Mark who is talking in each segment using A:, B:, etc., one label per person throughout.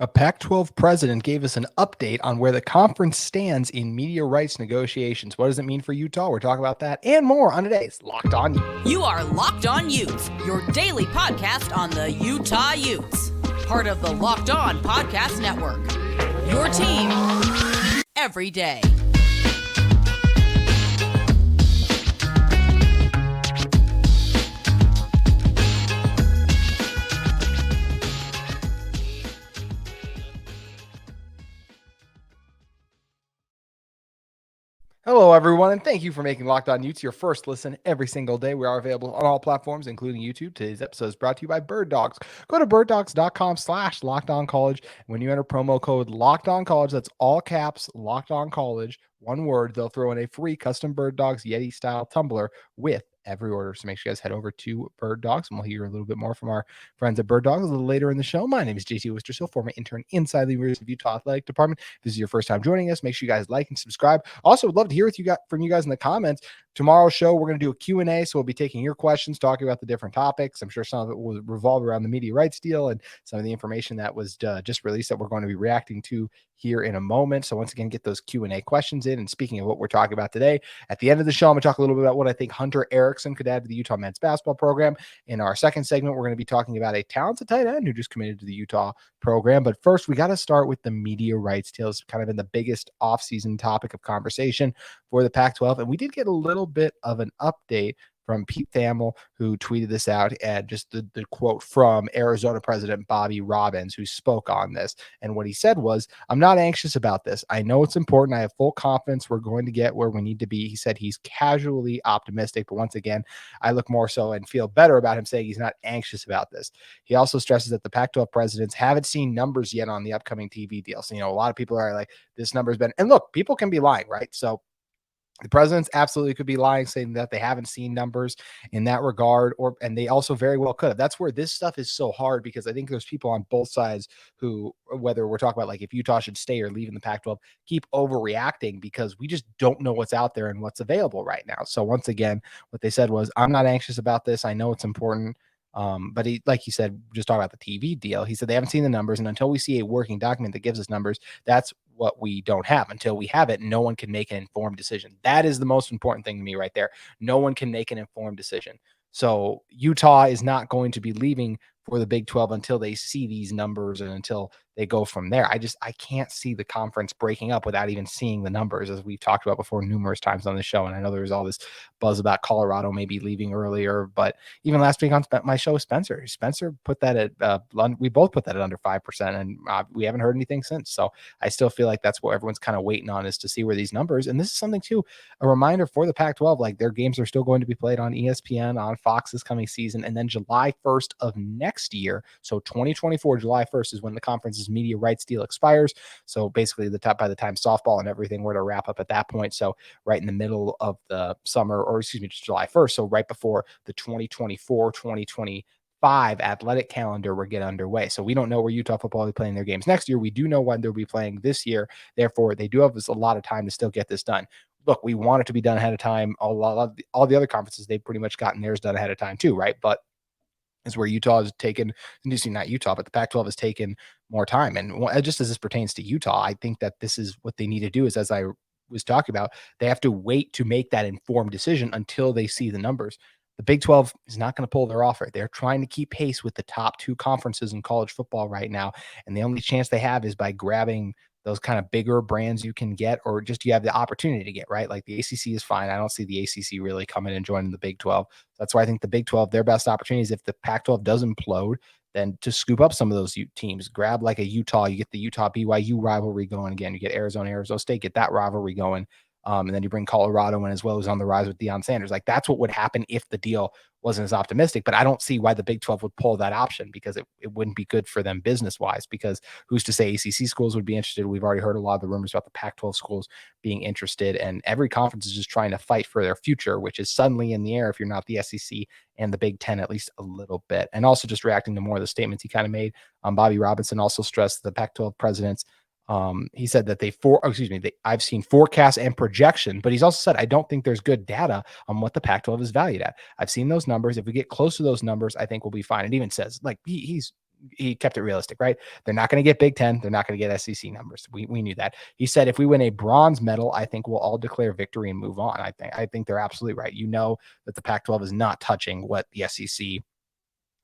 A: A Pac-12 president gave us an update on where the conference stands in media rights negotiations. What does it mean for Utah? We're talking about that and more on today's Locked On Utes.
B: You are Locked On Utes, your daily podcast on the Utah Utes. Part of the Locked On Podcast Network. Your team every day.
A: Hello, everyone, and thank you for making Locked On Utes your first listen every single day. We are available on all platforms, including YouTube. Today's episode is brought to you by Birddogs. Go to birddogs.com/LockedOnCollege. When you enter promo code LockedOnCollege, that's all caps, LockedOnCollege, one word, they'll throw in a free custom Birddogs Yeti-style tumbler with every order. So make sure you guys head over to Birddogs, and we'll hear a little bit more from our friends at Birddogs a little later in the show. My name is JT Wistrcill, former intern inside the University of Utah Athletic Department. If this is your first time joining us, make sure you guys like and subscribe. Also, would love to hear from you guys in the comments. Tomorrow's show, we're going to do a Q&A, so we'll be taking your questions, talking about the different topics. I'm sure some of it will revolve around the media rights deal and some of the information that was just released that we're going to be reacting to here in a moment. So once again, get those Q&A questions in. And speaking of what we're talking about today, at the end of the show, I'm going to talk a little bit about what I think Hunter Erickson could add to the Utah men's basketball program. In our second segment, we're going to be talking about a talented tight end who just committed to the Utah program. But first, we got to start with the media rights deal. It's kind of been the biggest offseason topic of conversation for the Pac-12. And we did get a little bit of an update from Pete Thamel, who tweeted this out, and just the quote from Arizona President Bobby Robbins, who spoke on this. And what he said was, "I'm not anxious about this. I know it's important. I have full confidence we're going to get where we need to be." He said he's casually optimistic, but once again, I look more so and feel better about him saying he's not anxious about this. He also stresses that the Pac-12 presidents haven't seen numbers yet on the upcoming TV deal. So, a lot of people are like, this number's been, and look, people can be lying, right? So the presidents absolutely could be lying, saying that they haven't seen numbers in that regard, and they also very well could have. That's where this stuff is so hard, because I think there's people on both sides who, whether we're talking about like if Utah should stay or leave in the Pac-12, keep overreacting because we just don't know what's out there and what's available right now. So once again, what they said was, "I'm not anxious about this. I know it's important." But he, like he said, just talking about the TV deal, he said they haven't seen the numbers, and until we see a working document that gives us numbers, that's what we don't have. Until we have it, no one can make an informed decision. That is the most important thing to me right there. No one can make an informed decision. So Utah is not going to be leaving for the Big 12 until they see these numbers and until they go from there. I can't see the conference breaking up without even seeing the numbers, as we've talked about before numerous times on the show. And I know there was all this buzz about Colorado maybe leaving earlier, but even last week on my show with Spencer put that at we both put that at under 5%, and we haven't heard anything since. So I still feel like that's what everyone's kind of waiting on, is to see where these numbers. And this is something too, a reminder for the Pac-12, like their games are still going to be played on ESPN, on Fox this coming season. And then July 1st of next year, so 2024, July 1st is when the conference's media rights deal expires. So basically by the time softball and everything were to wrap up at that point. So right in the middle of the summer, or excuse me, just July 1st. So right before the 2024-2025 athletic calendar will get underway. So we don't know where Utah football will be playing their games next year. We do know when they'll be playing this year. Therefore, they do have a lot of time to still get this done. Look, we want it to be done ahead of time. All the other conferences, they've pretty much gotten theirs done ahead of time too, right? But is where Utah has taken, not Utah, but the Pac-12 has taken more time. And just as this pertains to Utah, I think that this is what they need to do, is, as I was talking about, they have to wait to make that informed decision until they see the numbers. The Big 12 is not going to pull their offer. They're trying to keep pace with the top two conferences in college football right now. And the only chance they have is by grabbing those kind of bigger brands you can get, or just you have the opportunity to get, right? Like the ACC is fine. I don't see the ACC really coming and joining the Big 12. That's why I think the Big 12, their best opportunity is if the Pac-12 does implode, then to scoop up some of those teams, grab like a Utah, you get the Utah BYU rivalry going again. You get Arizona State, get that rivalry going. And then you bring Colorado in as well, who's on the rise with Deion Sanders. Like that's what would happen if the deal wasn't as optimistic. But I don't see why the Big 12 would pull that option, because it wouldn't be good for them business-wise, because who's to say ACC schools would be interested? We've already heard a lot of the rumors about the Pac-12 schools being interested, and every conference is just trying to fight for their future, which is suddenly in the air if you're not the SEC and the Big 10 at least a little bit. And also just reacting to more of the statements he kind of made. Bobby Robinson also stressed the Pac-12 presidents. He said that I've seen forecasts and projection, but he's also said, I don't think there's good data on what the Pac-12 is valued at. I've seen those numbers. If we get close to those numbers, I think we'll be fine. It even says, like, he's he kept it realistic, right? They're not going to get Big Ten. They're not going to get SEC numbers. We knew that. He said, if we win a bronze medal, I think we'll all declare victory and move on. I think they're absolutely right. You know that the Pac-12 is not touching what the SEC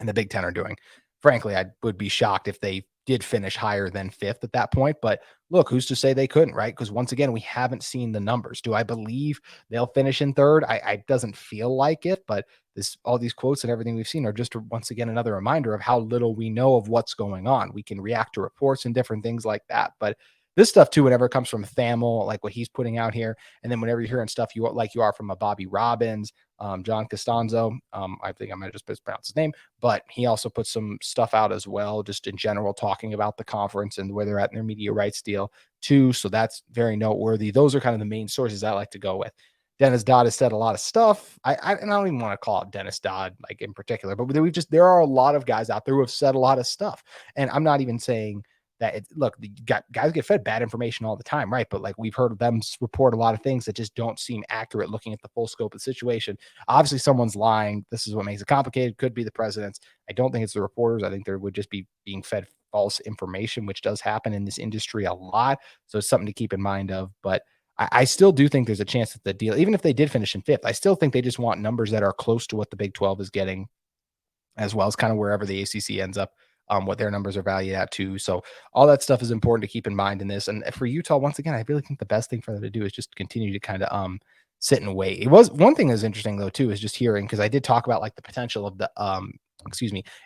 A: and the Big Ten are doing. Frankly, I would be shocked if they did finish higher than fifth at that point. But look, who's to say they couldn't, right? Because once again, we haven't seen the numbers. Do I believe they'll finish in third? I doesn't feel like it, but all these quotes and everything we've seen are just once again another reminder of how little we know of what's going on. We can react to reports and different things like that, but this stuff too, whenever it comes from Thamel, like what he's putting out here, and then whenever you're hearing stuff you are from a Bobby Robbins, John Costanzo, I think I might have just mispronounced his name, but he also put some stuff out as well, just in general, talking about the conference and where they're at in their media rights deal too. So that's very noteworthy. Those are kind of the main sources I like to go with. Dennis Dodd has said a lot of stuff. And I don't even want to call it Dennis Dodd like in particular, but there are a lot of guys out there who have said a lot of stuff. And I'm not even saying that guys get fed bad information all the time, right? But like we've heard them report a lot of things that just don't seem accurate looking at the full scope of the situation. Obviously, someone's lying. This is what makes it complicated. Could be the presidents. I don't think it's the reporters. I think there would just be being fed false information, which does happen in this industry a lot. So it's something to keep in mind of. But I still do think there's a chance that the deal, even if they did finish in fifth, I still think they just want numbers that are close to what the Big 12 is getting, as well as kind of wherever the ACC ends up, what their numbers are valued at too. So all that stuff is important to keep in mind in this. And for Utah, once again, I really think the best thing for them to do is just continue to kind of sit and wait. It was one thing that's interesting though too, is just hearing, because I did talk about like the potential of the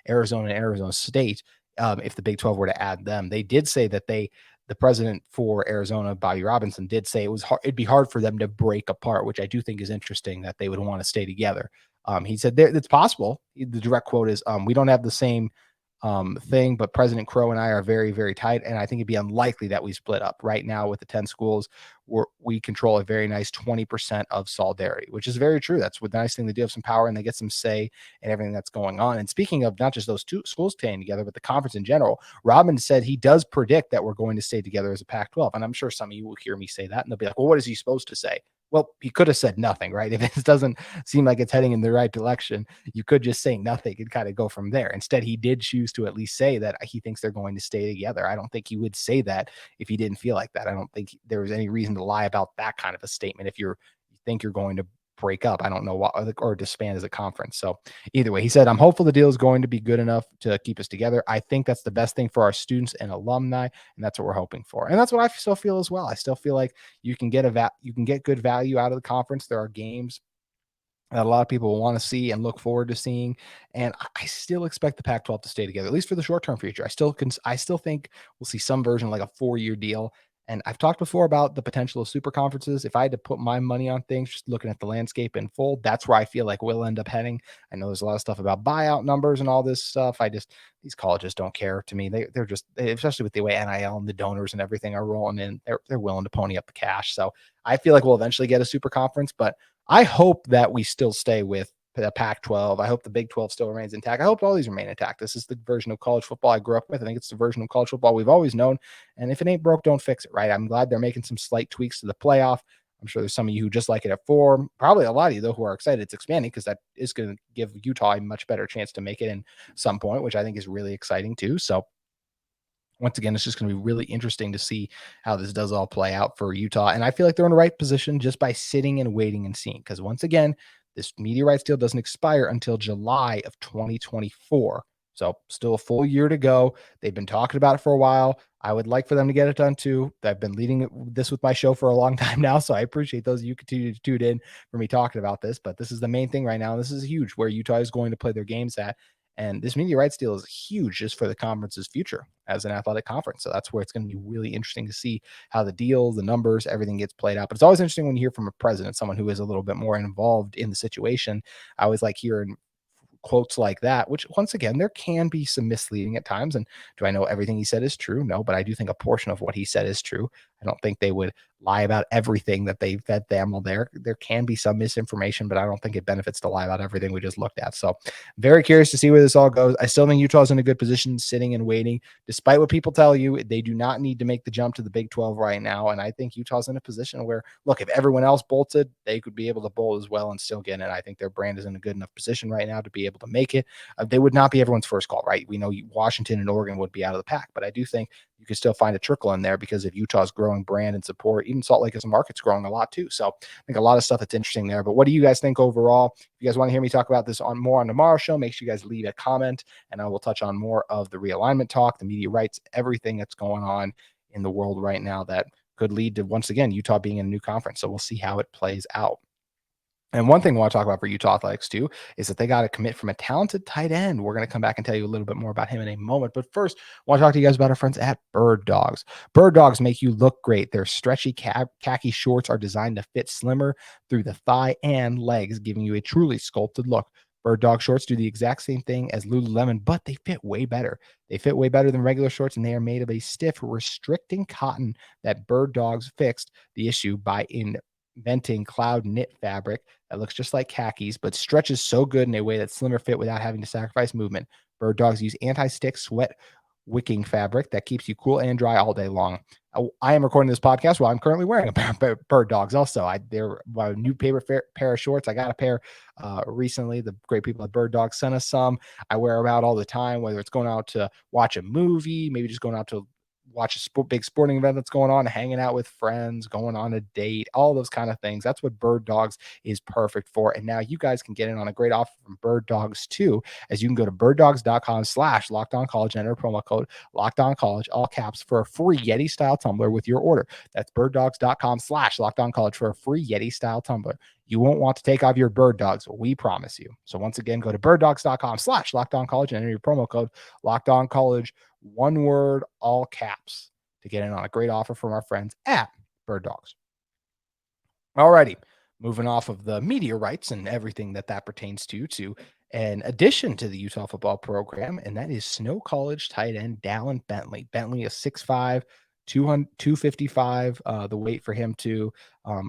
A: Arizona and Arizona State, if the Big 12 were to add them. They did say that the president for Arizona, Bobby Robinson, did say it'd be hard for them to break apart, which I do think is interesting that they would want to stay together. He said it's possible. The direct quote is, we don't have the same thing, but President Crow and I are very, very tight. And I think it'd be unlikely that we split up. Right now with the 10 schools, we control a very nice 20% of solidarity, which is very true. That's what the nice thing. They do have some power and they get some say in everything that's going on. And speaking of not just those two schools staying together, but the conference in general, Robin said he does predict that we're going to stay together as a Pac-12. And I'm sure some of you will hear me say that and they'll be like, well, what is he supposed to say? Well, he could have said nothing, right? If it doesn't seem like it's heading in the right direction, you could just say nothing and kind of go from there. Instead, he did choose to at least say that he thinks they're going to stay together. I don't think he would say that if he didn't feel like that. I don't think there was any reason to lie about that kind of a statement. If you think you're going to break up, I don't know what, or disband as a conference. So either way, he said, I'm hopeful the deal is going to be good enough to keep us together. I think that's the best thing for our students and alumni, and that's what we're hoping for. And that's what I still feel as well. I still feel like you can get good value out of the conference. There are games that a lot of people will want to see and look forward to seeing. And I still expect the Pac-12 to stay together, at least for the short-term future. I still think we'll see some version like a 4-year deal. And I've talked before about the potential of super conferences. If I had to put my money on things, just looking at the landscape in full, that's where I feel like we'll end up heading. I know there's a lot of stuff about buyout numbers and all this stuff. These colleges don't care to me. They're just, especially with the way NIL and the donors and everything are rolling in, they're willing to pony up the cash. So I feel like we'll eventually get a super conference, but I hope that we still stay with the Pac-12. I hope the Big 12 still remains intact. I hope all these remain intact. This is the version of college football I grew up with. I think it's the version of college football we've always known. And if it ain't broke, don't fix it, right? I'm glad they're making some slight tweaks to the playoff. I'm sure there's some of you who just like it at 4. Probably a lot of you, though, who are excited it's expanding, because that is going to give Utah a much better chance to make it in some point, which I think is really exciting too. So once again, it's just going to be really interesting to see how this does all play out for Utah. And I feel like they're in the right position just by sitting and waiting and seeing, because once again, this media rights deal doesn't expire until July of 2024. So still a full year to go. They've been talking about it for a while. I would like for them to get it done too. I've been leading this with my show for a long time now, so I appreciate those of you continue to tune in for me talking about this. But this is the main thing right now. This is huge, where Utah is going to play their games at. And this media rights deal is huge just for the conference's future as an athletic conference. So that's where it's going to be really interesting to see how the deal, the numbers, everything gets played out. But it's always interesting when you hear from a president, someone who is a little bit more involved in the situation. I always like hearing quotes like that, which once again, there can be some misleading at times. And do I know everything he said is true? No, but I do think a portion of what he said is true. I don't think they would lie about everything that they fed them. Well, there can be some misinformation, but I don't think it benefits to lie about everything we just looked at. So very curious to see where this all goes. I still think Utah's in a good position, sitting and waiting. Despite what people tell you, they do not need to make the jump to the Big 12 right now. And I think Utah's in a position where, look, if everyone else bolted, they could be able to bolt as well and still get in. I think their brand is in a good enough position right now to be able to make it. They would not be everyone's first call, right? We know Washington and Oregon would be out of the pack, but I do think you can still find a trickle in there because of Utah's growing brand and support. Even Salt Lake as a market's growing a lot too. So I think a lot of stuff that's interesting there. But what do you guys think overall? If you guys want to hear me talk about this more on tomorrow's show, make sure you guys leave a comment and I will touch on more of the realignment talk, the media rights, everything that's going on in the world right now that could lead to, once again, Utah being in a new conference. So we'll see how it plays out. And one thing I want to talk about for Utah Athletics too is that they got to commit from a talented tight end. We're going to come back and tell you a little bit more about him in a moment. But first, I want to talk to you guys about our friends at Birddogs. Birddogs make you look great. Their stretchy khaki shorts are designed to fit slimmer through the thigh and legs, giving you a truly sculpted look. Birddog shorts do the exact same thing as Lululemon, but they fit way better. They fit way better than regular shorts, and they are made of a stiff, restricting cotton that Birddogs fixed the issue by inventing cloud knit fabric that looks just like khakis, but stretches so good in a way that's slimmer fit without having to sacrifice movement. Birddogs use anti-stick sweat wicking fabric that keeps you cool and dry all day long. I am recording this podcast while I'm currently wearing a pair of Birddogs. Also, they're my new favorite pair of shorts. I got a pair recently. The great people at Birddogs sent us some. I wear them out all the time, whether it's going out to watch a movie, maybe just going out to watch a big sporting event that's going on, hanging out with friends, going on a date, all those kind of things. That's what Birddogs is perfect for. And now you guys can get in on a great offer from Birddogs too, as you can go to birddogs.com/lockedoncollege and enter promo code lockedoncollege, all caps, for a free Yeti style tumbler with your order. That's birddogs.com/lockedoncollege for a free Yeti style tumbler. You won't want to take off your Birddogs, we promise you. So once again, go to birddogs.com/lockedoncollege and enter your promo code lockedoncollege, one word, all caps, to get in on a great offer from our friends at Birddogs. Alrighty, moving off of the media rights and everything that pertains to an addition to the Utah football program, and that is Snow College tight end Dallin Bentley. Bentley is 6'5", 255. The weight for him to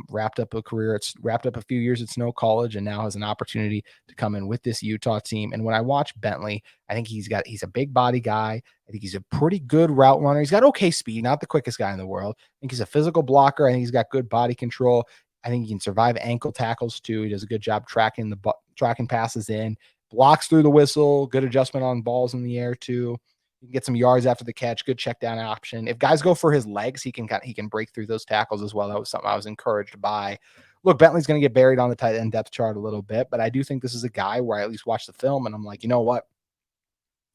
A: wrapped up a career. It's wrapped up a few years at Snow College and now has an opportunity to come in with this Utah team. And when I watch Bentley, I think he's a big body guy. I think he's a pretty good route runner. He's got okay speed, not the quickest guy in the world. I think he's a physical blocker. I think he's got good body control. I think he can survive ankle tackles too. He does a good job tracking passes in, blocks through the whistle, good adjustment on balls in the air too. He can get some yards after the catch, good check down option. If guys go for his legs, he can break through those tackles as well. That was something I was encouraged by. Look, Bentley's going to get buried on the tight end depth chart a little bit, but I do think this is a guy where I at least watch the film and I'm like, you know what?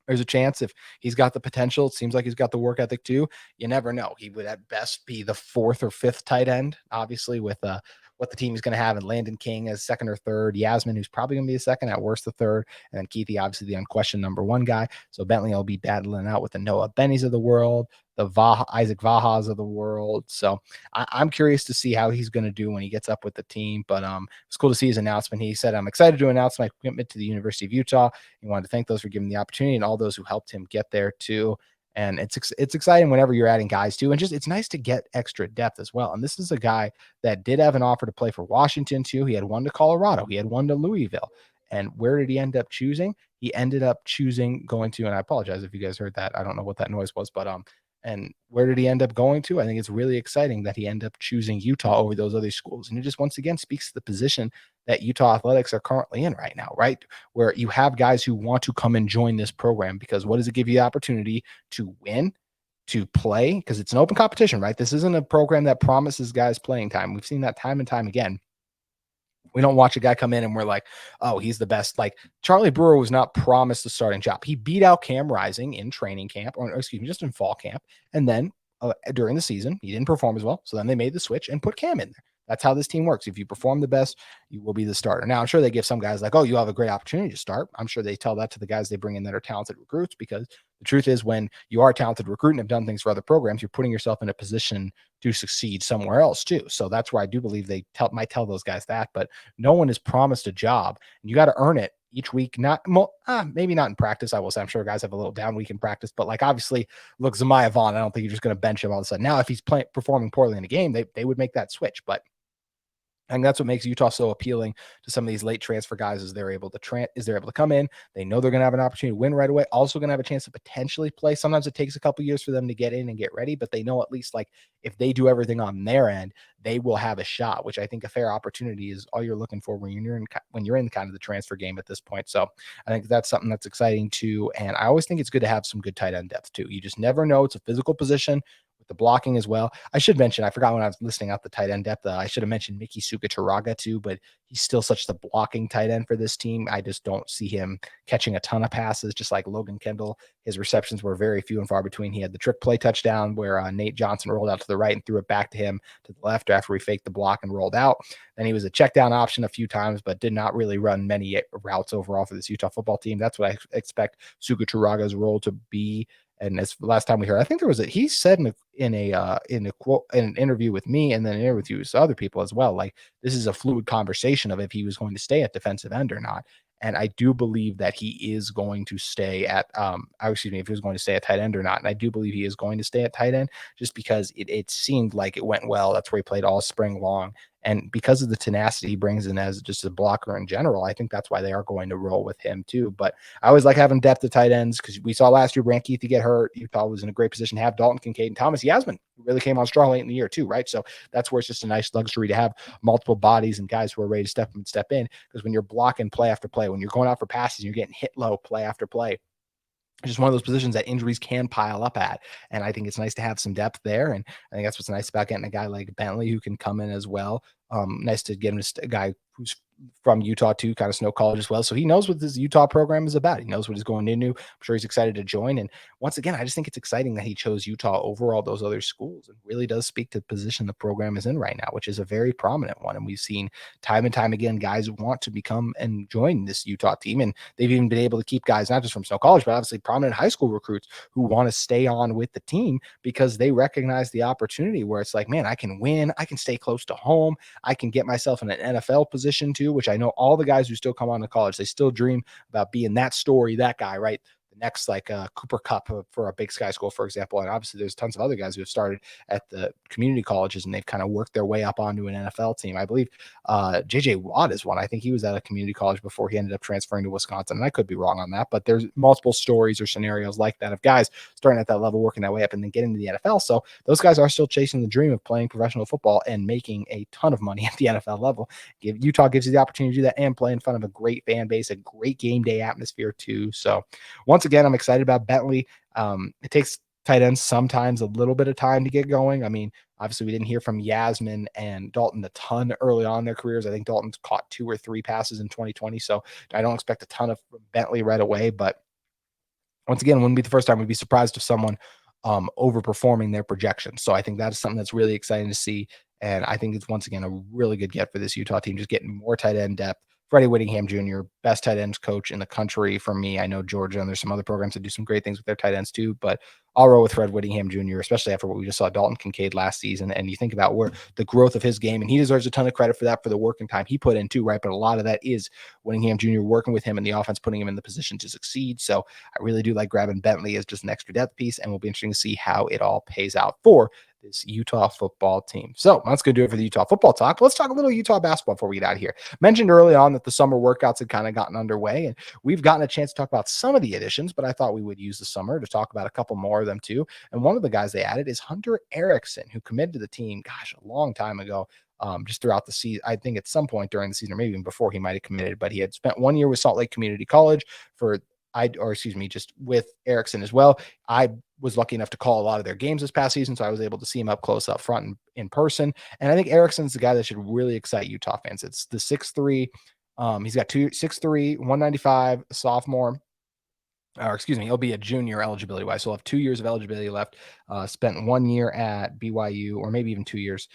A: There's a chance if he's got the potential. It seems like he's got the work ethic too. You never know. He would at best be the fourth or fifth tight end, obviously, with what the team is going to have, and Landon King as second or third, Yasmin, who's probably going to be a second, at worst the third, and then Keithy, obviously the unquestioned number one guy. So Bentley will be battling out with the Noah Bennies of the world, the Isaac Vajas of the world. So I'm curious to see how he's going to do when he gets up with the team. But it's cool to see his announcement. He said, "I'm excited to announce my commitment to the University of Utah." He wanted to thank those for giving the opportunity and all those who helped him get there too. And it's exciting whenever you're adding guys too. And just, it's nice to get extra depth as well. And this is a guy that did have an offer to play for Washington too. He had one to Colorado. He had one to Louisville. And where did he end up choosing? He ended up choosing going to, and I apologize if you guys heard that. I don't know what that noise was, but and where did he end up going to? I think it's really exciting that he ended up choosing Utah over those other schools. And it just once again speaks to the position that Utah athletics are currently in right now, right? Where you have guys who want to come and join this program, because what does it give you the opportunity to win, to play? Because it's an open competition, right? This isn't a program that promises guys playing time. We've seen that time and time again. We don't watch a guy come in and we're like, oh, he's the best. Like Charlie Brewer was not promised the starting job. He beat out Cam Rising in training camp, or excuse me, just in fall camp. And then during the season, he didn't perform as well. So then they made the switch and put Cam in there. That's how this team works. If you perform the best, you will be the starter. Now, I'm sure they give some guys like, oh, you have a great opportunity to start. I'm sure they tell that to the guys they bring in that are talented recruits, because the truth is when you are a talented recruit and have done things for other programs, you're putting yourself in a position to succeed somewhere else too. So that's where I do believe they might tell those guys that, but no one is promised a job, and you got to earn it each week. Maybe not in practice. I will say, I'm sure guys have a little down week in practice, but like obviously, look, Zamiah Vaughn, I don't think you're just going to bench him all of a sudden. Now, if he's performing poorly in a game, they would make that switch, but I think that's what makes Utah so appealing to some of these late transfer guys is they're able to come in. They know they're going to have an opportunity to win right away. Also going to have a chance to potentially play. Sometimes it takes a couple years for them to get in and get ready, but they know at least like if they do everything on their end, they will have a shot, which I think a fair opportunity is all you're looking for when you're in kind of the transfer game at this point. So I think that's something that's exciting too. And I always think it's good to have some good tight end depth too. You just never know. It's a physical position. The blocking as well. I should mention, I forgot when I was listing out the tight end depth. I should have mentioned Mickey Sukataraga too, but he's still such the blocking tight end for this team. I just don't see him catching a ton of passes, just like Logan Kendall. His receptions were very few and far between. He had the trick play touchdown where Nate Johnson rolled out to the right and threw it back to him to the left after he faked the block and rolled out. Then he was a check down option a few times, but did not really run many routes overall for this Utah football team. That's what I expect Sukataraga's role to be. And as last time we heard, I think he said in an interview with me and then an interview with other people as well, like this is a fluid conversation of if he was going to stay at defensive end or not. And I do believe that he is going to stay at, if he was going to stay at tight end or not. And I do believe he is going to stay at tight end just because it seemed like it went well. That's where he played all spring long. And because of the tenacity he brings in as just a blocker in general, I think that's why they are going to roll with him too. But I always like having depth at tight ends because we saw last year Brant Keithy get hurt. Utah was in a great position to have Dalton Kincaid and Thomas Yasmin, who really came on strong late in the year too, right? So that's where it's just a nice luxury to have multiple bodies and guys who are ready to step in. Because when you're blocking play after play, when you're going out for passes, you're getting hit low play after play. It's just one of those positions that injuries can pile up at. And I think it's nice to have some depth there. And I think that's what's nice about getting a guy like Bentley who can come in as well. Nice to get him a guy who's from Utah too, kind of Snow College as well. So he knows what this Utah program is about. He knows what he's going into. I'm sure he's excited to join. And once again, I just think it's exciting that he chose Utah over all those other schools and really does speak to the position the program is in right now, which is a very prominent one. And we've seen time and time again, guys want to become and join this Utah team. And they've even been able to keep guys, not just from Snow College, but obviously prominent high school recruits who want to stay on with the team because they recognize the opportunity where it's like, man, I can win. I can stay close to home. I can get myself in an NFL position too, which I know all the guys who still come on to college, they still dream about being that story, that guy, right? The next like Cooper Cup for a Big Sky school, for example. And obviously there's tons of other guys who have started at the community colleges and they've kind of worked their way up onto an NFL team. I believe JJ Watt is one. I think he was at a community college before he ended up transferring to Wisconsin. And I could be wrong on that, but there's multiple stories or scenarios like that of guys starting at that level, working their way up and then getting to the NFL. So those guys are still chasing the dream of playing professional football and making a ton of money at the NFL level. Utah gives you the opportunity to do that and play in front of a great fan base, a great game day atmosphere too. So once again, I'm excited about Bentley. It takes tight ends sometimes a little bit of time to get going. I mean, obviously we didn't hear from Yasmin and Dalton a ton early on in their careers. I think Dalton's caught 2 or 3 passes in 2020. So I don't expect a ton of Bentley right away, but once again, wouldn't be the first time. We'd be surprised if someone overperforming their projections. So I think that is something that's really exciting to see. And I think it's once again a really good get for this Utah team, just getting more tight end depth. Freddie Whittingham Jr., best tight ends coach in the country for me. I know Georgia, and there's some other programs that do some great things with their tight ends too, but I'll roll with Fred Whittingham Jr., especially after what we just saw Dalton Kincaid last season. And you think about where the growth of his game, and he deserves a ton of credit for that, for the working time he put in too, right? But a lot of that is Whittingham Jr. working with him in the offense, putting him in the position to succeed. So I really do like grabbing Bentley as just an extra depth piece, and we'll be interesting to see how it all pays out for this Utah football team. So that's going to do it for the Utah football talk. Let's talk a little Utah basketball before we get out of here. Mentioned early on that the summer workouts had kind of gotten underway, and we've gotten a chance to talk about some of the additions, but I thought we would use the summer to talk about a couple more of them too. And one of the guys they added is Hunter Erickson, who committed to the team, a long time ago. Just throughout the season, I think at some point during the season, or maybe even before he might have committed, but he had spent 1 year with Salt Lake Community College just with Erickson as well. I was lucky enough to call a lot of their games this past season, so I was able to see him up close, up front, and in person. And I think Erickson's the guy that should really excite Utah fans. It's the 6'3". He's got 6'3", 195, sophomore. Or excuse me, he'll be a junior eligibility wise. So he'll have 2 years of eligibility left. Spent 1 year at BYU, or maybe even 2 years.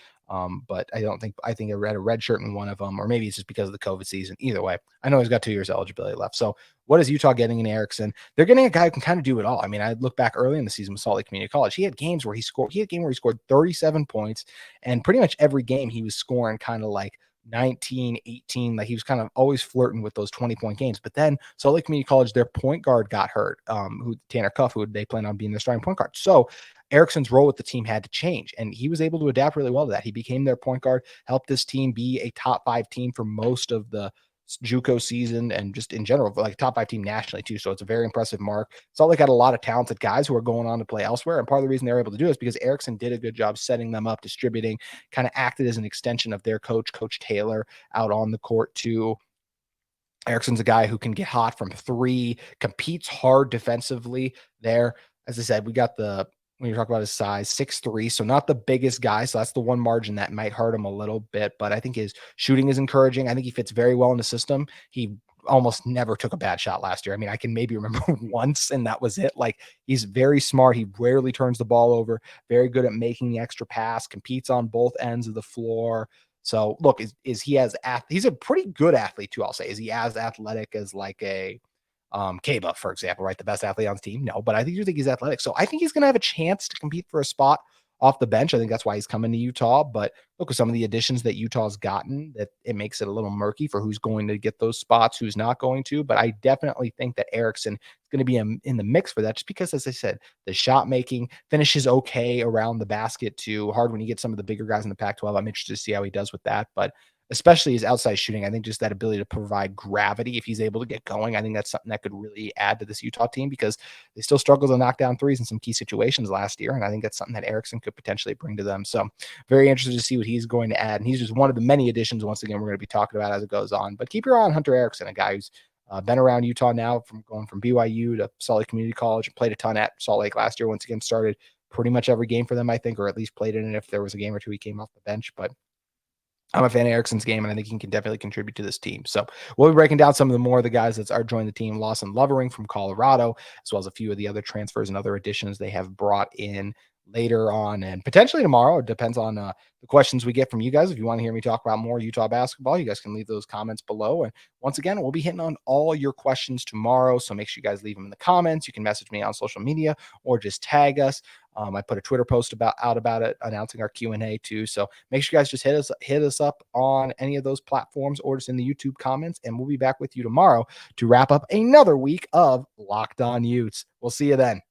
A: But I think I read a red shirt in one of them, or maybe it's just because of the COVID season. Either way, I know he's got 2 years eligibility left. So what is Utah getting in Erickson? They're getting a guy who can kind of do it all. I mean, I look back early in the season with Salt Lake Community College. He had games where he scored. He had a game where he scored 37 points, and pretty much every game he was scoring kind of like 19, 18. Like he was kind of always flirting with those 20-point games. But then Salt Lake Community College, their point guard got hurt, who Tanner Cuff, who they plan on being their starting point guard. So Erickson's role with the team had to change, and he was able to adapt really well to that. He became their point guard, helped this team be a top 5 team for most of the JUCO season and just in general, like top 5 team nationally too. So it's a very impressive mark. Salt Lake had a lot of talented guys who are going on to play elsewhere. And part of the reason they're able to do it is because Erickson did a good job setting them up, distributing, kind of acted as an extension of their coach, Coach Taylor, out on the court too. Erickson's a guy who can get hot from 3, competes hard defensively there. As I said, we got when you talk about his size, 6'3", so not the biggest guy. So that's the one margin that might hurt him a little bit, but I think his shooting is encouraging. I think he fits very well in the system. He almost never took a bad shot last year. I mean, I can maybe remember once, and that was it. Like, he's very smart. He rarely turns the ball over, very good at making the extra pass, competes on both ends of the floor. So look, is he he's a pretty good athlete too, I'll say. Is he as athletic as like a Kaba, for example, right? The best athlete on the team? No, but I do think he's athletic. So I think he's going to have a chance to compete for a spot off the bench. I think that's why he's coming to Utah. But look, with some of the additions that Utah's gotten, that it makes it a little murky for who's going to get those spots, who's not going to. But I definitely think that Erickson is going to be in the mix for that, just because, as I said, the shot making finishes okay around the basket too. Hard when you get some of the bigger guys in the Pac-12. I'm interested to see how he does with that. But especially his outside shooting, I think just that ability to provide gravity, if he's able to get going, I think that's something that could really add to this Utah team, because they still struggled to knock down threes in some key situations last year. And I think that's something that Erickson could potentially bring to them. So very interested to see what he's going to add. And he's just one of the many additions, once again, we're going to be talking about as it goes on. But keep your eye on Hunter Erickson, a guy who's been around Utah now, from going from BYU to Salt Lake Community College, and played a ton at Salt Lake last year. Once again, started pretty much every game for them, I think, or at least played in it. If there was a game or two, he came off the bench. But I'm a fan of Erickson's game, and I think he can definitely contribute to this team. So we'll be breaking down some of the more of the guys that are joining the team. Lawson Lovering from Colorado, as well as a few of the other transfers and other additions they have brought in later on, and potentially tomorrow. It depends on the questions we get from you guys. If you want to hear me talk about more Utah basketball, you guys can leave those comments below. And once again, we'll be hitting on all your questions tomorrow. So make sure you guys leave them in the comments. You can message me on social media or just tag us. I put a Twitter post about it, announcing our Q&A too. So make sure you guys just hit us up on any of those platforms, or just in the YouTube comments, and we'll be back with you tomorrow to wrap up another week of Locked On Utes. We'll see you then.